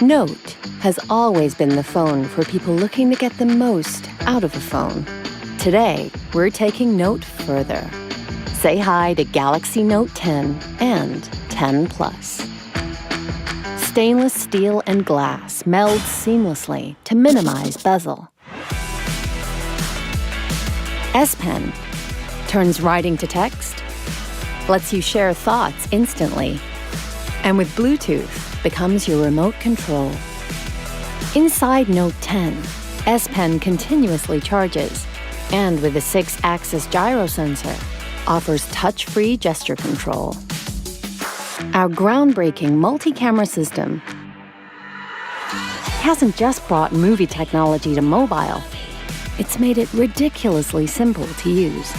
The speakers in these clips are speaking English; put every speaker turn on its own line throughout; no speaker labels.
Note has always been the phone for people looking to get the most out of a phone. Today, we're taking Note further. Say hi to Galaxy Note 10 and 10 Plus. Stainless steel and glass meld seamlessly to minimize bezel. S Pen turns writing to text, lets you share thoughts instantly, and with Bluetooth becomes your remote control. Inside Note 10, S Pen continuously charges, and with a 6-axis gyro sensor, offers touch-free gesture control. Our groundbreaking multi-camera system hasn't just brought movie technology to mobile, it's made it ridiculously simple to use.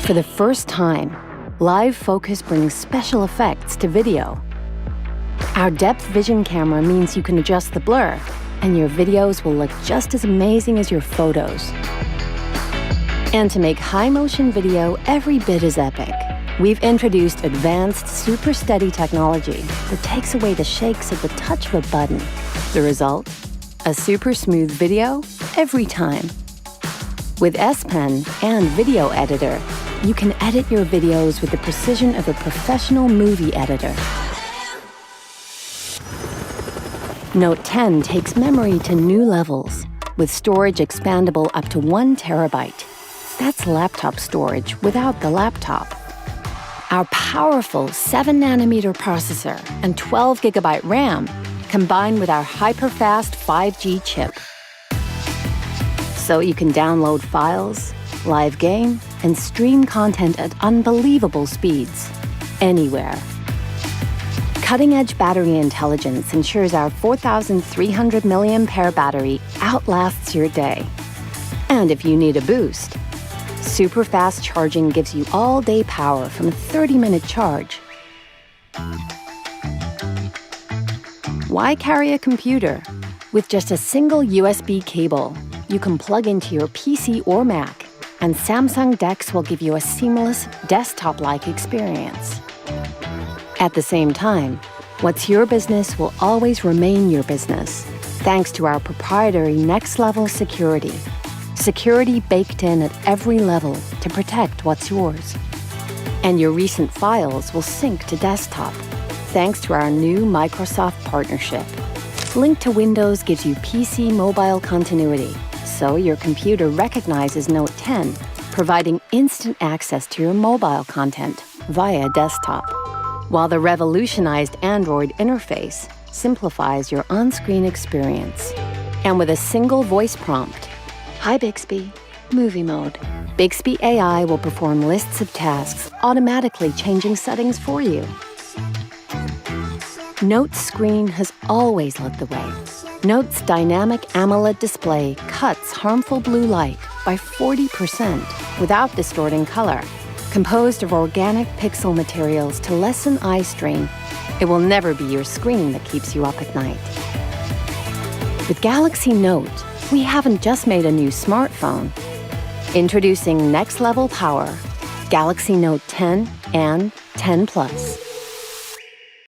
For the first time, Live Focus brings special effects to video. Our depth vision camera means you can adjust the blur, and your videos will look just as amazing as your photos. And to make high-motion video every bit as epic, we've introduced advanced super steady technology that takes away the shakes at the touch of a button. The result? A super smooth video every time. With S Pen and Video Editor, you can edit your videos with the precision of a professional movie editor. Note 10 takes memory to new levels, with storage expandable up to 1 terabyte. That's laptop storage without the laptop. Our powerful 7nm processor and 12 GB RAM combined with our hyper-fast 5G chip. So you can download files, live game, and stream content at unbelievable speeds, anywhere. Cutting-edge battery intelligence ensures our 4,300 mAh battery outlasts your day. And if you need a boost, super fast charging gives you all-day power from a 30-minute charge. Why carry a computer? With just a single USB cable, you can plug into your PC or Mac, and Samsung DeX will give you a seamless, desktop-like experience. At the same time, what's your business will always remain your business, thanks to our proprietary next-level security. Security baked in at every level to protect what's yours. And your recent files will sync to desktop, thanks to our new Microsoft partnership. Link to Windows gives you PC mobile continuity, so your computer recognizes Note 10, providing instant access to your mobile content via desktop, while the revolutionized Android interface simplifies your on-screen experience. And with a single voice prompt, "Hi Bixby, movie mode," Bixby AI will perform lists of tasks, automatically changing settings for you. Note's screen has always led the way. Note's dynamic AMOLED display cuts harmful blue light by 40% without distorting color. Composed of organic pixel materials to lessen eye strain, it will never be your screen that keeps you up at night. With Galaxy Note, we haven't just made a new smartphone. Introducing next-level power, Galaxy Note 10 and 10 Plus.